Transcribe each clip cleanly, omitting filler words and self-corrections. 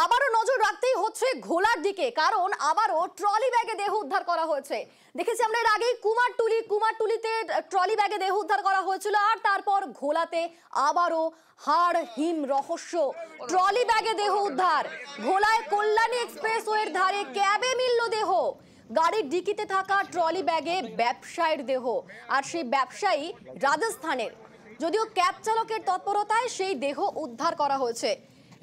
আবারও নজর রাখতেই হচ্ছে ঘোলার দিকে, কারণ আবারও ট্রলি ব্যাগে দেহ উদ্ধার করা হয়েছে। দেখেছি আমরা এর আগেই কুমারটুলিতে ট্রলি ব্যাগে দেহ উদ্ধার করা হয়েছিল, আর তারপর ঘোলাতে আবারও হাড় হিম রহস্য, ট্রলি ব্যাগে দেহ উদ্ধার। ঘোলায় কল্যাণী এক্সপ্রেসওয়ের ধারে ক্যাবে মিলল দেহ। গাড়ির ডিকিতে থাকা ট্রলি ব্যাগে ব্যবসায়ীর দেহ, আর সেই ব্যবসায়ী রাজস্থানের। যদিও ক্যাব চালকের তৎপরতায় সেই দেহ উদ্ধার করা হয়েছে।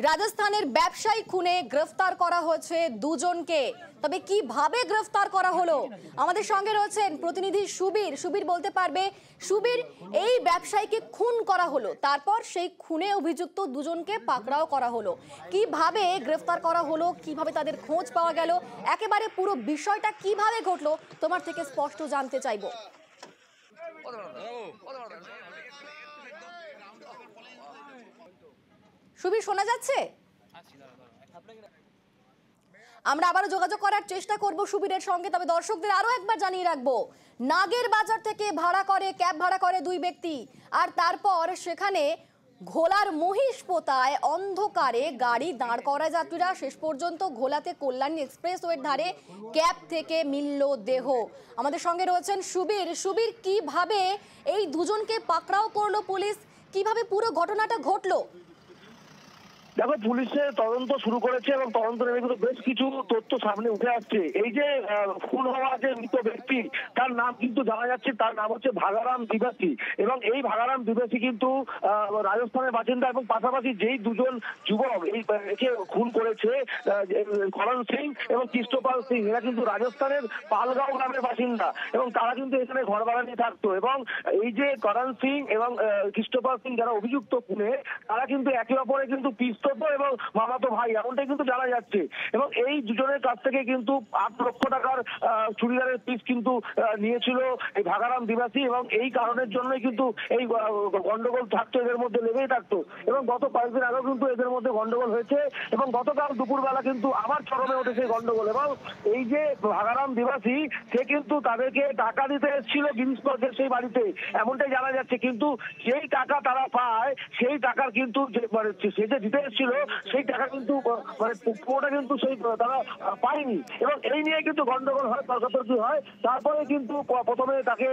রাজস্থানের ব্যবসায়ী খুনে গ্রেফতার করা হয়েছে দুজনকে। তবে কিভাবে গ্রেফতার করা হলো, আমাদের সঙ্গে রয়েছেন প্রতিনিধি সুবীর। সুবীর বলতে পারবে, সুবীর, এই ব্যবসায়ীকে খুন করা হলো, তারপর সেই খুনে অভিযুক্ত দুজনকে পাকড়াও করা হলো, কিভাবে গ্রেফতার করা হলো, কিভাবে তাদের খোঁজ পাওয়া গেল, একেবারে পুরো বিষয়টা কিভাবে ঘটলো তোমার থেকে স্পষ্ট জানতে চাইবো। সুবীর, শোনা যাচ্ছে? আমরা আবারও যোগাযোগ করার চেষ্টা করব সুবীরের সঙ্গে। তবে দর্শকদের আরো একবার জানিয়ে রাখবো, নাগের বাজার থেকে ক্যাব ভাড়া করে দুই ব্যক্তি, আর তারপর সেখানে ঘোলার মহিষপোতায় অন্ধকারে গাড়ি দাঁড় করায় যাত্রীরা। শেষ পর্যন্ত ঘোলাতে কল্যাণী এক্সপ্রেসওয়ের ধারে ক্যাব থেকে মিলল দেহ। আমাদের সঙ্গে রয়েছেন সুবীর। সুবীর, কিভাবে এই দুজনকে পাকড়াও করলো পুলিশ, কিভাবে পুরো ঘটনাটা ঘটলো? দেখো, পুলিশের তদন্ত শুরু করেছে এবং তদন্ত নেমে কিন্তু বেশ কিছু তথ্য সামনে উঠে আসছে। এই যে খুন হওয়া যে মৃত ব্যক্তি, তার নাম কিন্তু জানা যাচ্ছে, তার নাম হচ্ছে ভাগারাম দিবাসী। এবং এই ভাগারাম দিবাসী কিন্তু রাজস্থানের বাসিন্দা, এবং পাশাপাশি যেই দুজন যুবক এই একে খুন করেছে, করণ সিং এবং কৃষ্ণপাল সিং, এরা কিন্তু রাজস্থানের পালগাঁও গ্রামের বাসিন্দা, এবং তারা কিন্তু এখানে ঘর ভাড়া নিয়ে থাকতো। এবং এই যে করণ সিং এবং কৃষ্ণপাল সিং যারা অভিযুক্ত খুনে, তারা কিন্তু একে অপরে কিন্তু এবং মামাতো ভাই, এমনটাই কিন্তু জানা যাচ্ছে। এবং এই দুজনের কাছ থেকে কিন্তু 8 লক্ষ টাকার চুড়িদারের পিস কিন্তু নিয়েছিল এই ভাগারাম দিবাসী, এবং এই কারণের জন্যই কিন্তু এই গন্ডগোল থাকতো, এদের মধ্যে লেগেই থাকতো। এবং গত কয়েকদিন আগেও কিন্তু এদের মধ্যে গন্ডগোল হয়েছে, এবং গতকাল দুপুরবেলা কিন্তু আবার চরমে ওঠে সেই গন্ডগোল। এবং এই যে ভাগারাম দিবাসী, সে কিন্তু তাদেরকে টাকা দিতে এসেছিল গিরিশ পার্কের সেই বাড়িতে, এমনটাই জানা যাচ্ছে। কিন্তু যেই টাকা তারা পায়, সেই টাকার কিন্তু সে যে দিতে ছিল সেই টাকা কিন্তু পুরোটা কিন্তু সেই তারা পায়নি। এবং এই নিয়ে কিন্তু গন্ডগোল হয়, তর্কাতর্কি হয়। তারপরে কিন্তু প্রথমে তাকে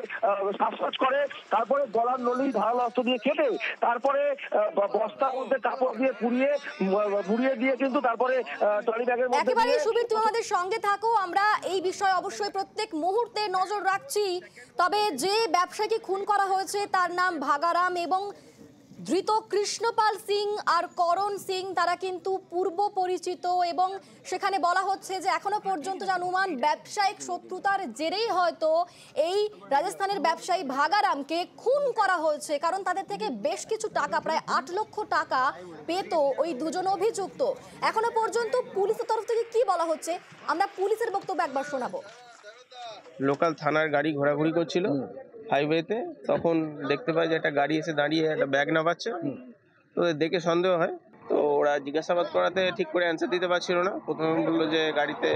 শ্বাসকাজ করে, তারপরে গলার নলি ধারালো অস্ত্র দিয়ে কেটে, তারপরে বস্তার মধ্যে কাপড় দিয়ে পুড়িয়ে দিয়ে কিন্তু তারপরে ট্রলি ব্যাগের মধ্যে। একেবারে সুবীর, তুমি আমাদের সঙ্গে থাকো, আমরা এই বিষয়ে অবশ্যই প্রত্যেক মুহূর্তে নজর রাখছি। তবে যে ব্যবসায়ীকে খুন করা হয়েছে তার নাম ভাগারাম, এবং ধৃত কৃষ্ণপাল সিং আর করণ সিং, তারা কিন্তু পূর্ব পরিচিত। এবং সেখানে বলা হচ্ছে যে এখনো পর্যন্ত অনুমান ব্যবসায়িক শত্রুতার জেরেই হয়তো এই রাজস্থানের ব্যবসায়ী ভাগারামকে খুন করা হয়েছে, কারণ তাদের থেকে বেশ কিছু টাকা, প্রায় 8 লক্ষ টাকা পেত ওই দুজন অভিযুক্ত। এখনো পর্যন্ত পুলিশের তরফ থেকে কি বলা হচ্ছে, আমরা পুলিশের বক্তব্য একবার শোনাবো। লোকাল থানার গাড়ি ঘোরাঘুরি করছিল হাইওয়েতে, তখন দেখতে পাই যে একটা গাড়ি এসে দাঁড়িয়ে একটা ব্যাগ নামাচ্ছে। তো দেখে সন্দেহ হয়, তো ওরা জিজ্ঞাসাবাদ করাতে ঠিক করে অ্যান্সার দিতে পারছিল না। প্রথমে বললো যে গাড়িতে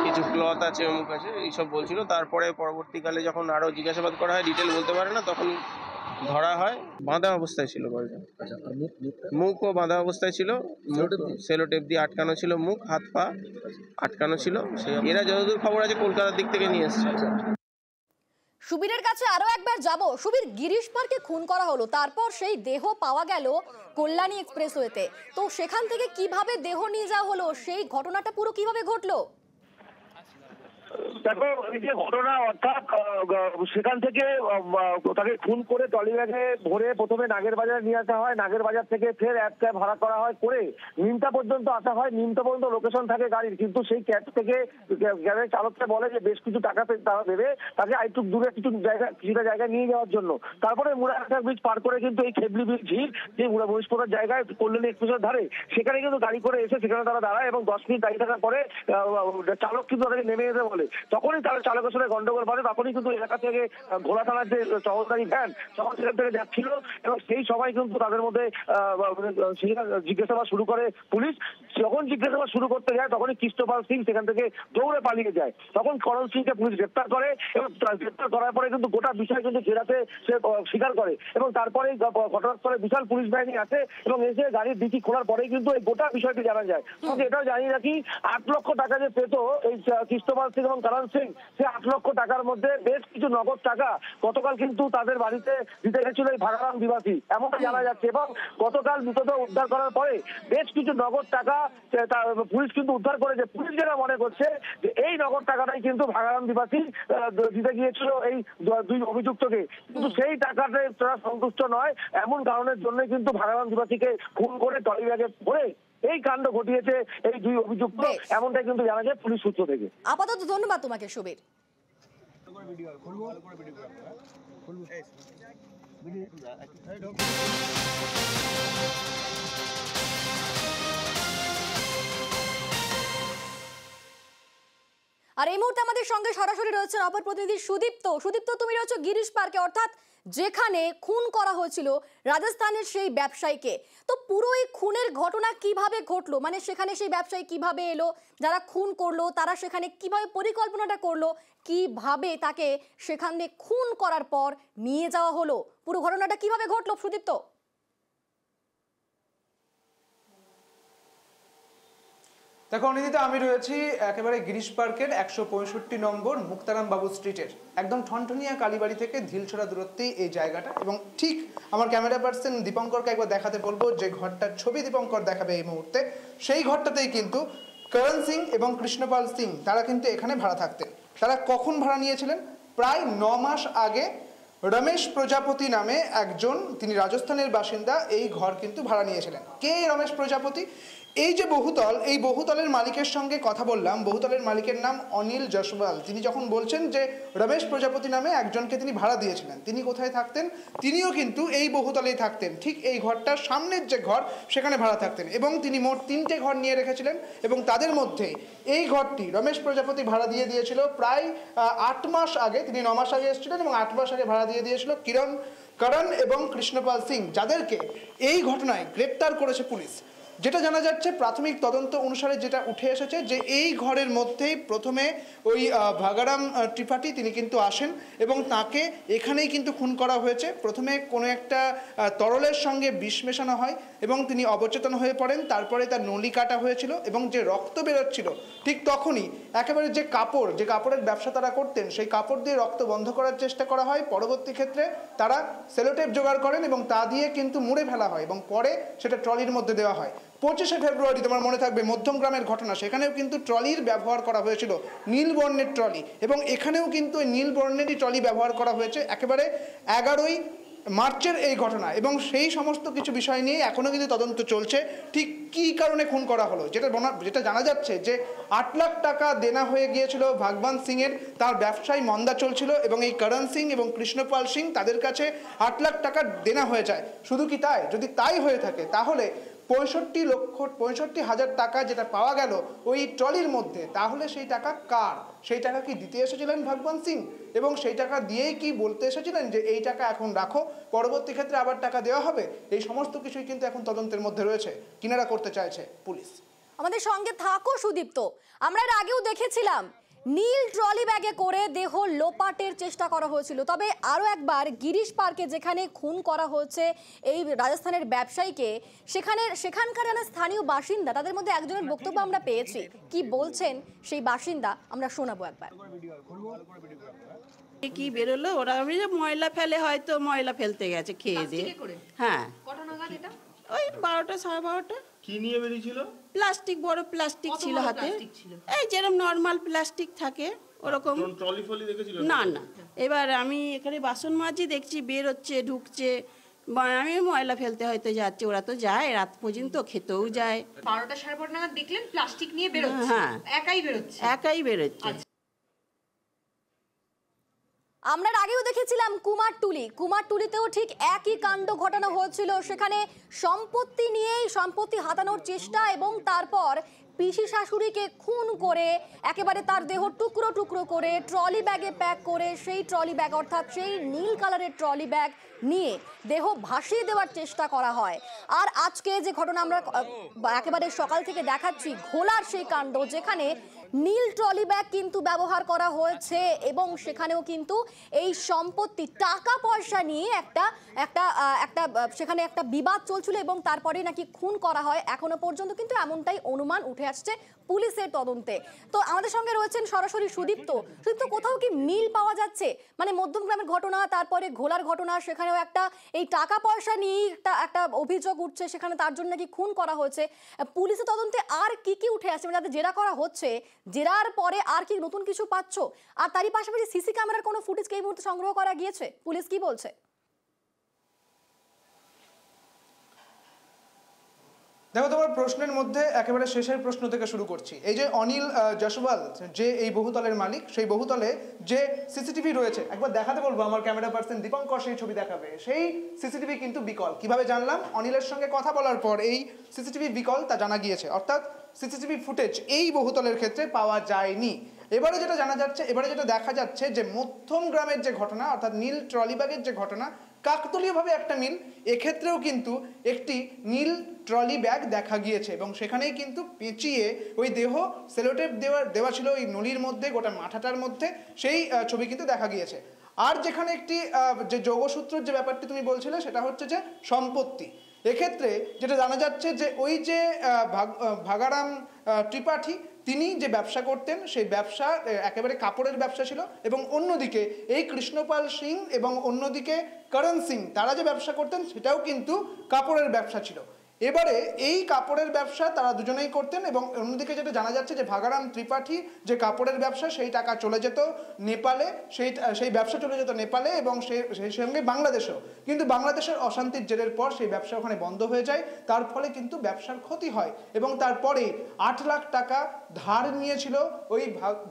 কিছু ক্লথ আছে, অমুক আছে, এইসব বলছিল। তারপরে পরবর্তীকালে যখন আরও জিজ্ঞাসাবাদ করা হয়, ডিটেল বলতে পারে না, তখন ধরা হয়। বাঁধা অবস্থায় ছিল গাড়িটা, মুখও বাঁধা অবস্থায় ছিল, সেলো টেপ দিয়ে আটকানো ছিল, মুখ হাত পা আটকানো ছিল। এরা যতদূর খবর আছে কলকাতার দিক থেকে নিয়ে এসছে। সুবীরের কাছে আরো একবার যাব। সুবীর, গিরিশ পার্কে খুন করা হলো, তারপর সেই দেহ পাওয়া গেল কল্যাণী এক্সপ্রেসওয়েতে, তো সেখান থেকে কিভাবে দেহ নিয়ে যাওয়া হলো, সেই ঘটনাটা পুরো কিভাবে ঘটলো? দেখো, এই যে ঘটনা, অর্থাৎ সেখান থেকে তাকে খুন করে ট্রলি ব্যাগে ভরে প্রথমে নাগের বাজারে নিয়ে আসা হয়, নাগের বাজার থেকে ফের এক ক্যাব ভাড়া করা হয়, করে নিমতা পর্যন্ত আসা হয়। নিমতা পর্যন্ত লোকেশন থাকে গাড়ির, কিন্তু সেই ক্যাব থেকে ক্যাবের চালককে বলে যে বেশ কিছু টাকা তারা দেবে তাকে আরেকটু দূরে কিছুটা জায়গায় নিয়ে যাওয়ার জন্য। তারপরে মুড়াঘাটা ব্রিজ পার করে কিন্তু এই খেবলি ব্রিজ ঝিল, যে মহিষপোতার জায়গায় কল্যাণী এক্সপ্রেসের ধারে, সেখানে কিন্তু গাড়ি করে এসে সেখানে তারা দাঁড়ায়, এবং 10 মিনিট দাঁড়িয়ে থাকার পরে চালক কিন্তু তাদেরকে নেমে যেতে বলে। বলে, তখনই তার চালকের সঙ্গে গন্ডগোল বাড়ে। তখনই কিন্তু এলাকা থেকে ঘোলা থানার যে টহলদারি ভ্যান তখন সেখান থেকে যাচ্ছিল এবং সেই সময় কিন্তু তাদের মধ্যে জিজ্ঞাসাবাদ শুরু করে পুলিশ। যখন জিজ্ঞাসাবাদ শুরু করতে যায় তখনই কৃষ্ণপাল সিং সেখান থেকে দৌড়ে পালিয়ে যায়। তখন করণ সিংকে পুলিশ গ্রেপ্তার করে এবং গ্রেপ্তার করার পরে কিন্তু গোটা বিষয় কিন্তু জেরাতে সে স্বীকার করে এবং তারপরে ঘটনাস্থলে বিশাল পুলিশ বাহিনী আসে এবং এসে গাড়ির ডিকি খোলার পরেই কিন্তু এই গোটা বিষয়টি জানা যায়। কিন্তু এটাও জানি নাকি 8 লক্ষ টাকা যে পেত এই কৃষ্ণপাল সিং এবং করণ সিং, সে 8 লক্ষ টাকার মধ্যে বেশ কিছু নগদ টাকা গতকাল কিন্তু তাদের বাড়িতে দিতে গেছিল এই ভাগারাম নিবাসী, এমনটা জানা যাচ্ছে। এবং গতকাল মৃতদেহ উদ্ধার করার পরে বেশ কিছু নগদ টাকা পুলিশ কিন্তু উদ্ধার করেছে। পুলিশ যেটা মনে করছে যে এই নগদ টাকাটাই কিন্তু ভাগারাম নিবাসী দিতে গিয়েছিল এই 2 অভিযুক্তকে, কিন্তু সেই টাকাতে তারা সন্তুষ্ট নয়। এমন কারণের জন্য কিন্তু ভাগারাম নিবাসীকে খুন করে ট্রলি ব্যাগে ভরে এই কাণ্ড ঘটিয়েছে এই 2 অভিযুক্ত, এমনটাই কিন্তু জানা যায় পুলিশ সূত্র থেকে। আপাতত ধন্যবাদ তোমাকে সুবীর। আর এই মুহূর্তে আমাদের সঙ্গে সরাসরি রয়েছেন অপর প্রতিনিধি সুদীপ্ত। সুদীপ্ত, তুমি রয়েছে গিরিশ পার্কে, অর্থাৎ যেখানে খুন করা হয়েছিল রাজস্থানের সেই ব্যবসায়ীকে। তো পুরো এই খুনের ঘটনা কিভাবে ঘটলো, মানে সেখানে সেই ব্যবসায়ী কিভাবে এলো, যারা খুন করলো তারা সেখানে কিভাবে পরিকল্পনাটা করলো, কিভাবে তাকে সেখানে খুন করার পর নিয়ে যাওয়া হলো, পুরো ঘটনাটা কিভাবে ঘটলো সুদীপ্ত? দেখো অনিন্দিতা, আমি রয়েছি একেবারে গিরিশ পার্কের 165 নম্বর মুক্তারাম বাবু স্ট্রিটের একদম ঠনঠনিয়া কালীবাড়ি থেকে ঢিলছোড়া দূরত্বেই এই জায়গাটা। এবং ঠিক আমার ক্যামেরা পার্সন দীপঙ্করকে একবার দেখাতে বলবো যে ঘরটার ছবি দীপঙ্কর দেখাবে এই মুহূর্তে, সেই ঘরটাতেই কিন্তু করণ সিং এবং কৃষ্ণপাল সিং তারা কিন্তু এখানে ভাড়া থাকতেন। তারা কখন ভাড়া নিয়েছিলেন? প্রায় 9 মাস আগে রমেশ প্রজাপতি নামে একজন, তিনি রাজস্থানের বাসিন্দা, এই ঘর কিন্তু ভাড়া নিয়েছিলেন। কে রমেশ প্রজাপতি? এই যে বহুতল, এই বহুতলের মালিকের সঙ্গে কথা বললাম। বহুতলের মালিকের নাম অনিল জসওয়াল। তিনি যখন বলছেন যে রমেশ প্রজাপতি নামে একজনকে তিনি ভাড়া দিয়েছিলেন, তিনি কোথায় থাকতেন? তিনিও কিন্তু এই বহুতলেই থাকতেন, ঠিক এই ঘরটার সামনের যে ঘর সেখানে ভাড়া থাকতেন। এবং তিনি মোট 3টে ঘর নিয়ে রেখেছিলেন এবং তাদের মধ্যে এই ঘরটি রমেশ প্রজাপতি ভাড়া দিয়ে দিয়েছিল প্রায় 8 মাস আগে। তিনি 9 মাস আগে এসেছিলেন এবং 8 মাস আগে ভাড়া দিয়ে দিয়েছিল করণ এবং কৃষ্ণপাল সিং, যাদেরকে এই ঘটনায় গ্রেপ্তার করেছে পুলিশ। যেটা জানা যাচ্ছে প্রাথমিক তদন্ত অনুসারে, যেটা উঠে এসেছে যে এই ঘরের মধ্যেই প্রথমে ওই ভাগারাম ত্রিপাঠী তিনি কিন্তু আসেন এবং তাকে এখানেই কিন্তু খুন করা হয়েছে। প্রথমে কোনো একটা তরলের সঙ্গে বিষ মেশানো হয় এবং তিনি অবচেতন হয়ে পড়েন। তারপরে তার নলি কাটা হয়েছিল এবং যে রক্ত বেরোচ্ছিল ঠিক তখনই একেবারে যে কাপড়ের ব্যবসা তারা করতেন, সেই কাপড় দিয়ে রক্ত বন্ধ করার চেষ্টা করা হয়। পরবর্তী ক্ষেত্রে তারা সেলোটেপ জোগাড় করেন এবং তা দিয়ে কিন্তু মুড়ে ফেলা হয় এবং পরে সেটা ট্রলির মধ্যে দেওয়া হয়। 25শে ফেব্রুয়ারি তোমার মনে থাকবে মধ্যম গ্রামের ঘটনা, সেখানেও কিন্তু ট্রলির ব্যবহার করা হয়েছিল, নীল বর্ণের ট্রলি, এবং এখানেও কিন্তু ওই নীল বর্ণেরই ট্রলি ব্যবহার করা হয়েছে একেবারে 11ই মার্চের এই ঘটনা। এবং সেই সমস্ত কিছু বিষয় নিয়ে এখনও কিন্তু তদন্ত চলছে, ঠিক কী কারণে খুন করা হলো। যেটা জানা যাচ্ছে যে 8 লাখ টাকা দেনা হয়ে গিয়েছিল ভাগবান সিংয়ের, তার ব্যবসায় মন্দা চলছিল এবং এই করণ সিং এবং কৃষ্ণপাল সিং তাদের কাছে 8 লাখ টাকা দেনা হয়ে যায়। শুধু কি তাই? যদি তাই হয়ে থাকে তাহলে 65,65,000 টাকা যেটা পাওয়া গেল ওই ট্রলির মধ্যে, তাহলে সেই টাকা কার? সেই টাকা কি দিতে এসেছিলেন ভাগবান সিং এবং সেই টাকা দিয়েই কি বলতে এসেছিলেন যে এই টাকা এখন রাখো, পরবর্তী ক্ষেত্রে আবার টাকা দেওয়া হবে? এই সমস্ত কিছুই কিন্তু এখন তদন্তের মধ্যে রয়েছে, কিনারা করতে চাইছে পুলিশ। আমাদের সঙ্গে থাকো সুদীপ্ত। আমরা এর আগেও দেখেছিলাম নীল ট্রলি ব্যাগে করে দেহ লোপাটের চেষ্টা করা হয়েছিল, তবে আরও একবার গিরিশ পার্কে যেখানে খুন করা হয়েছে এই রাজস্থানের ব্যবসায়ীকে, সেখানকার যারা স্থানীয় বাসিন্দা তাদের মধ্যে একজনের বক্তব্য আমরা পেয়েছি। কি বলছেন সেই বাসিন্দা আমরা শোনাবো একবার। কি বেরোলো, ওরা আমি যে ময়লা ফেলে, হয়তো ময়লা ফেলতে গেছে খেয়ে দিয়ে। হ্যাঁ, ওই 12টা 12:30। কি নিয়ে বেরিয়েছিল? প্লাস্টিক, বড় প্লাস্টিক ছিল হাতে, এই যেরকম নর্মাল প্লাস্টিক থাকে ওরকম। ট্রলি ফলি দেখেছিল? না না, এবার আমি এখানে বাসন মাজি, দেখছি বেরোচ্ছে ঢুকছে, আমি ময়লা ফেলতে হয়তো যাচ্ছে। ওরা তো যায় রাত পর্যন্ত, খেতেও যায়। 12টা 12:30 নাগাদ দেখলেন প্লাস্টিক নিয়ে বেরোচ্ছে? হ্যাঁ, একাই বেরোচ্ছে। আমরা আগেও দেখেছিলাম কুমারটুলিতেও ঠিক একই কাণ্ড ঘটানো হয়েছিল। সেখানে সম্পত্তি হাতানোর চেষ্টা এবং তারপর পিসি শাশুড়িকে খুন করে একেবারে তার দেহ টুকরো টুকরো করে ট্রলি ব্যাগে প্যাক করে সেই ট্রলি ব্যাগ অর্থাৎ সেই নীল কালারের ট্রলি ব্যাগ নিয়ে দেহ ভাসিয়ে দেওয়ার চেষ্টা করা হয়। আর আজকে যে ঘটনা আমরা একেবারে সকাল থেকে দেখাচ্ছি, ঘোলার সেই কাণ্ড, যেখানে নীল ট্রলি ব্যাগ কিন্তু ব্যবহার করা হয়েছে এবং সেখানেও কিন্তু এই সম্পত্তি টাকা পয়সা নিয়ে সেখানে একটা বিবাদ চলছিল এবং তারপরে নাকি খুন করা হয়। এখনো পর্যন্ত কিন্তু এমনটাই অনুমান উঠে আসছে পুলিশের তদন্তে। তো আমাদের সঙ্গে রয়েছেন সরাসরি সুদীপ্ত। কোথাও কি মিল পাওয়া যাচ্ছে? মানে মধ্যমগ্রামের ঘটনা, তারপরে ঘোলার ঘটনা, সেখানেও একটা এই টাকা পয়সা নিয়ে একটা অভিযোগ উঠছে, সেখানে তার জন্য নাকি খুন করা হয়েছে। পুলিশের তদন্তে আর কি উঠে আসছে, মানে যাদের জেরা করা হচ্ছে, জেরার পরে আর কি নতুন কিছু পাচ্ছ? আর তারই পাশাপাশি সিসি ক্যামেরার কোনো ফুটেজ এই মুহূর্তে সংগ্রহ করা গিয়েছে? পুলিশ কি বলছে? দেখো, তোমার প্রশ্নের মধ্যে একেবারে শেষের প্রশ্ন থেকে শুরু করছি। এই যে অনিল জয়সওয়াল, যে এই বহুতলের মালিক, সেই বহুতলে যে সিসিটিভি রয়েছে, একবার দেখাতে বলবো আমার ক্যামেরা পার্সন দীপঙ্কর, সেই ছবি দেখাবে। সেই সিসিটিভি কিন্তু বিকল। কিভাবে জানলাম? অনিলের সঙ্গে কথা বলার পর এই সিসিটিভি বিকল তা জানা গিয়েছে, অর্থাৎ সিসিটিভি ফুটেজ এই বহুতলের ক্ষেত্রে পাওয়া যায়নি। এবারে যেটা জানা যাচ্ছে, এবারে যেটা দেখা যাচ্ছে যে মধ্যম গ্রামের যে ঘটনা, অর্থাৎ নীল ট্রলি ব্যাগের যে ঘটনা, কাকতলীয়ভাবে একটা মিল, এক্ষেত্রেও কিন্তু একটি নীল ট্রলি ব্যাগ দেখা গিয়েছে এবং সেখানেই কিন্তু পেঁচিয়ে ওই দেহ সেলোটেপ দেওয়া ছিল ওই নলির মধ্যে, গোটা মাথাটার মধ্যে, সেই ছবি কিন্তু দেখা গিয়েছে। আর যেখানে একটি যে যোগসূত্রের যে ব্যাপারটি তুমি বলছিলে, সেটা হচ্ছে যে সম্পত্তি। এক্ষেত্রে যেটা জানা যাচ্ছে যে ওই যে ভাগারাম ত্রিপাঠী, তিনি যে ব্যবসা করতেন, সেই ব্যবসা একেবারে কাপড়ের ব্যবসা ছিল এবং অন্যদিকে এই কৃষ্ণপাল সিং এবং অন্যদিকে করণ সিং, তারা যে ব্যবসা করতেন সেটাও কিন্তু কাপড়ের ব্যবসা ছিল। এবারে এই কাপড়ের ব্যবসা তারা দুজনেই করতেন এবং অন্যদিকে যেটা জানা যাচ্ছে যে ভাগারাম ত্রিপাঠী যে কাপড়ের ব্যবসা, সেই টাকা চলে যেত নেপালে, সেই ব্যবসা চলে যেত নেপালে এবং সেই সঙ্গে বাংলাদেশেও। কিন্তু বাংলাদেশের অশান্তির জেরের পর সেই ব্যবসা ওখানে বন্ধ হয়ে যায়, তার ফলে কিন্তু ব্যবসার ক্ষতি হয় এবং তারপরে 8 লাখ টাকা ধার নিয়েছিল ওই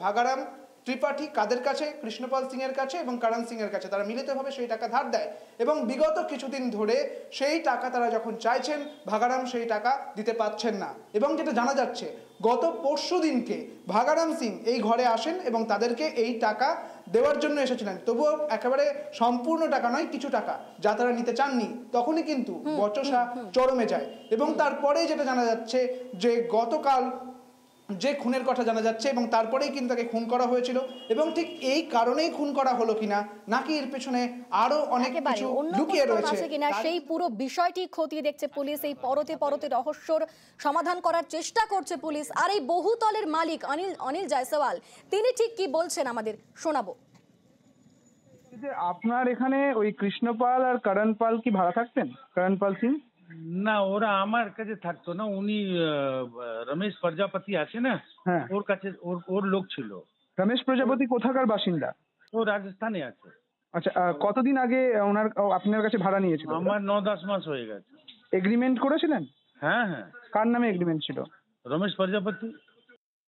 ভাগারাম ত্রিপাঠী। কাদের কাছে? কৃষ্ণপাল সিং এর কাছে এবং করণ সিং এর কাছে। তারা মিলিতভাবে সেই টাকা ধার দেয় এবং বিগত কিছুদিন ধরে সেই টাকা তারা যখন চাইছেন, ভাগারাম সেই টাকা দিতে পারছেন না। এবং যেটা জানা যাচ্ছে, গত পরশু দিনকে ভাগারাম সিং এই ঘরে আসেন এবং তাদেরকে এই টাকা দেওয়ার জন্য এসেছিলেন, তবুও একেবারে সম্পূর্ণ টাকা নয়, কিছু টাকা যা তারা নিতে চাননি। তখনই কিন্তু বচসা চরমে যায় এবং তারপরেই যেটা জানা যাচ্ছে যে গতকাল যে খুনের কথা জানা যাচ্ছে এবং তারপরেই কিন্তু তাকে খুন করা হয়েছিল এবং ঠিক এই কারণেই খুন করা হলো কিনা, নাকি এর পেছনে আরো অনেক কিছু লুকিয়ে রয়েছে কিনা, সেই পুরো বিষয়টি খতিয়ে দেখছে পুলিশ। এই পরতে পরতে রহস্যর সমাধান করার চেষ্টা করছে পুলিশ। আর এই বহুতলের মালিক অনিল জয়সওয়াল, তিনি ঠিক কি বলছেন আমাদের শোনাবো। যে আপনার এখানে ওই কৃষ্ণপাল আর করণ পাল কি ভাড়া থাকতেন? করণ পাল সিং না, ওরা আমার কাছে থাকতো না। উনি রমেশ প্রজাপতি আছে না, হ্যাঁ, ওর কাছে ওর লোক ছিল। রমেশ প্রজাপতি কোথাকার বাসিন্দা? ও রাজস্থানে আছে। আচ্ছা, কতদিন আগে আপনার কাছে ভাড়া নিয়েছিল? আমার 9-10 মাস হয়ে গেছে। এগ্রিমেন্ট করেছিলেন? হ্যাঁ হ্যাঁ। কার নামে এগ্রিমেন্ট ছিল? রমেশ প্রজাপতি।